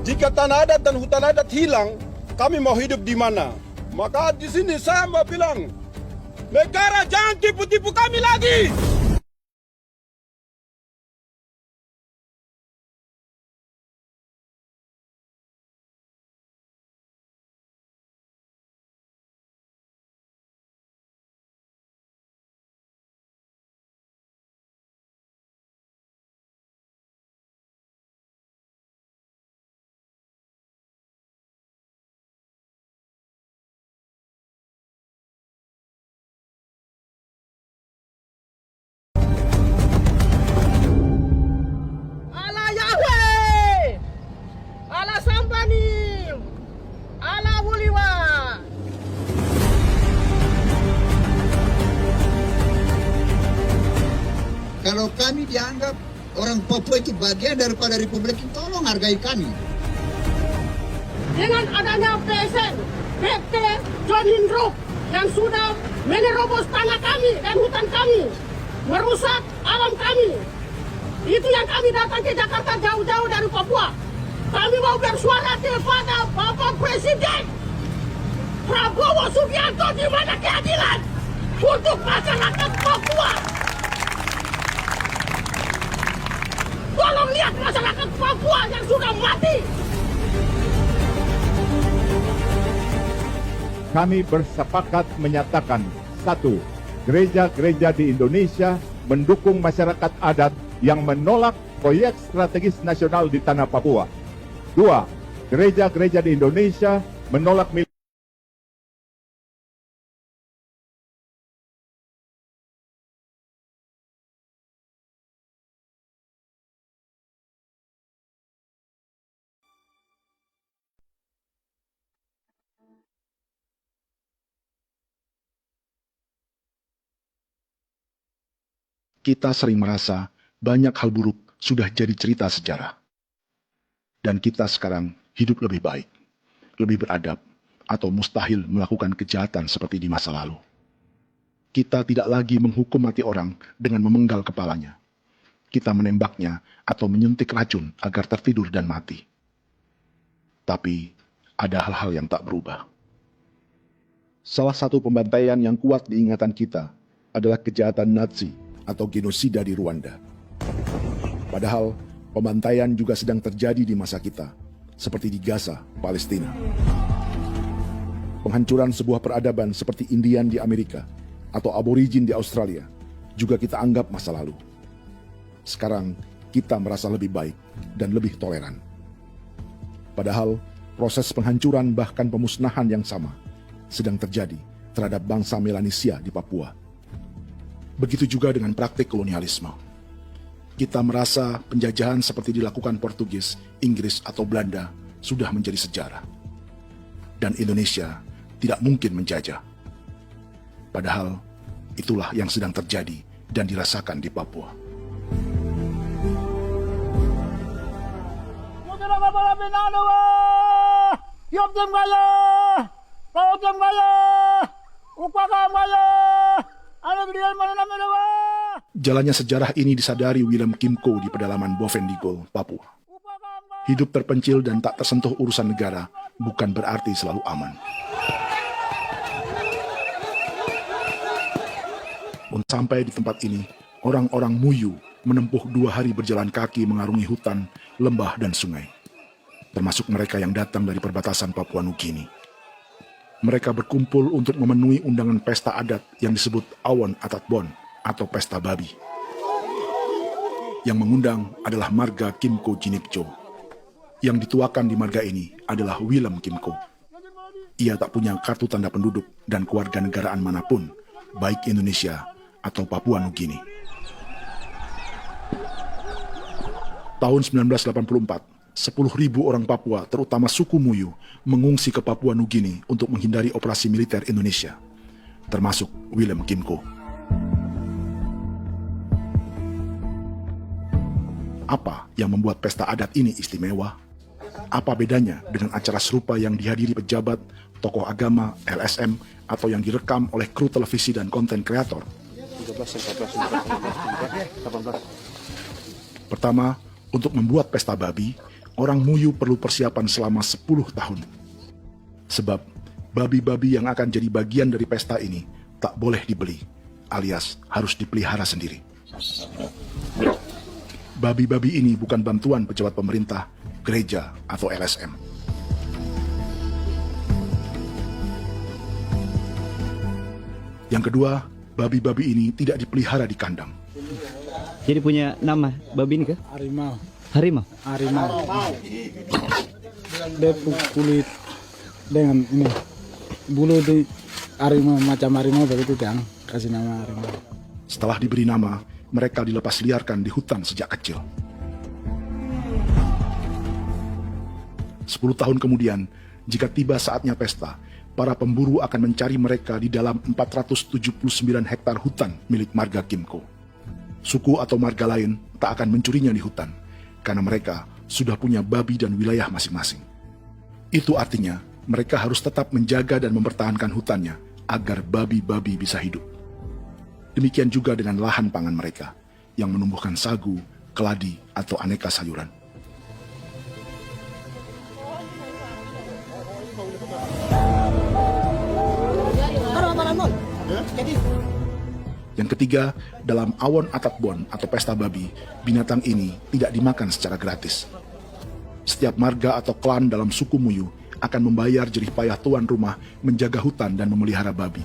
Jika tanah adat dan hutan adat hilang, kami mau hidup di mana? Maka di sini saya mau bilang, negara jangan tipu-tipu kami lagi. Kalau kami dianggap orang Papua itu bagian daripada Republik ini, tolong hargai kami. Dengan adanya PSN, PT John Indro yang sudah menerobos tanah kami dan hutan kami, merusak alam kami. Itu yang kami datang ke Jakarta jauh-jauh dari Papua. Kami mau bersuara kepada Bapak Presiden Prabowo Subianto, di mana keadilan untuk masyarakat Papua. Tolong lihat masyarakat Papua yang sudah mati. Kami bersepakat menyatakan, 1. Gereja-gereja di Indonesia mendukung masyarakat adat yang menolak proyek strategis nasional di tanah Papua. 2. Gereja-gereja di Indonesia menolak Kita sering merasa banyak hal buruk sudah jadi cerita sejarah. Dan kita sekarang hidup lebih baik, lebih beradab, atau mustahil melakukan kejahatan seperti di masa lalu. Kita tidak lagi menghukum mati orang dengan memenggal kepalanya. Kita menembaknya atau menyuntik racun agar tertidur dan mati. Tapi ada hal-hal yang tak berubah. Salah satu pembantaian yang kuat di ingatan kita adalah kejahatan Nazi atau genosida di Rwanda. Padahal pembantaian juga sedang terjadi di masa kita, seperti di Gaza, Palestina. Penghancuran sebuah peradaban seperti Indian di Amerika atau aborigin di Australia juga kita anggap masa lalu. Sekarang kita merasa lebih baik dan lebih toleran. Padahal proses penghancuran bahkan pemusnahan yang sama sedang terjadi terhadap bangsa Melanesia di Papua. Begitu juga dengan praktik kolonialisme. Kita merasa penjajahan seperti dilakukan Portugis, Inggris, atau Belanda sudah menjadi sejarah. Dan Indonesia tidak mungkin menjajah. Padahal itulah yang sedang terjadi dan dirasakan di Papua. Jalannya sejarah ini disadari Willem Kimco di pedalaman Bovendigul, Papua. Hidup terpencil dan tak tersentuh urusan negara bukan berarti selalu aman. Sampai di tempat ini, orang-orang Muyu menempuh 2 hari berjalan kaki mengarungi hutan, lembah, dan sungai. Termasuk mereka yang datang dari perbatasan Papua Nugini. Mereka berkumpul untuk memenuhi undangan pesta adat yang disebut Awon Atatbon atau pesta babi. Yang mengundang adalah marga Kimco Jinipjo. Yang dituakan di marga ini adalah Willem Kimco. Ia tak punya kartu tanda penduduk dan kewarganegaraan manapun, baik Indonesia atau Papua Nugini. Tahun 1984, 10.000 orang Papua, terutama suku Muyu, mengungsi ke Papua Nugini untuk menghindari operasi militer Indonesia, termasuk Willem Kimco. Apa yang membuat pesta adat ini istimewa? Apa bedanya dengan acara serupa yang dihadiri pejabat, tokoh agama, LSM, atau yang direkam oleh kru televisi dan konten kreator? Pertama, untuk membuat pesta babi, orang Muyu perlu persiapan selama 10 tahun. Sebab, babi-babi yang akan jadi bagian dari pesta ini tak boleh dibeli, alias harus dipelihara sendiri. Babi-babi ini bukan bantuan pejabat pemerintah, gereja, atau LSM. Yang kedua, babi-babi ini tidak dipelihara di kandang. Jadi punya nama babi ini kah? Harimau. Harimau? Harimau. Dia kulit dengan ini bulu di harimau, macam harimau begitu kan, kasih nama harimau. Setelah diberi nama, mereka dilepas liarkan di hutan sejak kecil. 10 tahun kemudian, jika tiba saatnya pesta, para pemburu akan mencari mereka di dalam 479 hektar hutan milik marga Kimco. Suku atau marga lain tak akan mencurinya di hutan, karena mereka sudah punya babi dan wilayah masing-masing. Itu artinya, mereka harus tetap menjaga dan mempertahankan hutannya agar babi-babi bisa hidup. Demikian juga dengan lahan pangan mereka, yang menumbuhkan sagu, keladi, atau aneka sayuran. Yang ketiga, dalam Awon Atatbon atau pesta babi, binatang ini tidak dimakan secara gratis. Setiap marga atau klan dalam suku Muyu akan membayar jerih payah tuan rumah menjaga hutan dan memelihara babi.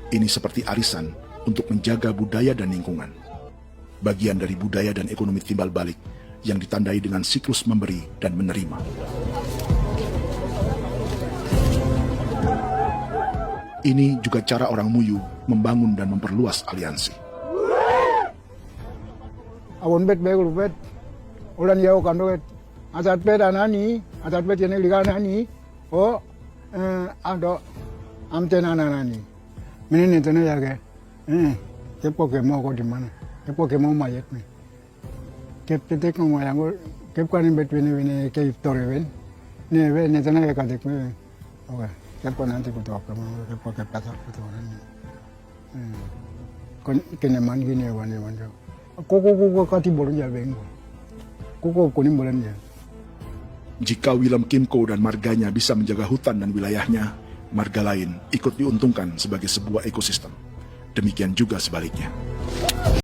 Ini seperti arisan untuk menjaga budaya dan lingkungan. Bagian dari budaya dan ekonomi timbal balik yang ditandai dengan siklus memberi dan menerima. Ini juga cara orang Muyu membangun dan memperluas aliansi. Awon bet begul bet, ulan yau kan bet, asat bet anani, asat bet yang liga anani, oh, ada amten anani. Menen itu nih ya ke, kepo kemo kau di mana, kepo kemo mayat nih, kep tetek mau yang gue, kep kan bet ini kep tore ben, nih ben itu nih kadek nih, oke, kepo nanti kutu apa mau, kepo kep pasar kutu orang nih, kene man gini wan. Koko kati bolon ya beng, koko kuning bolon ya. Jika Willem Kimco dan marganya bisa menjaga hutan dan wilayahnya, marga lain ikut diuntungkan sebagai sebuah ekosistem. Demikian juga sebaliknya.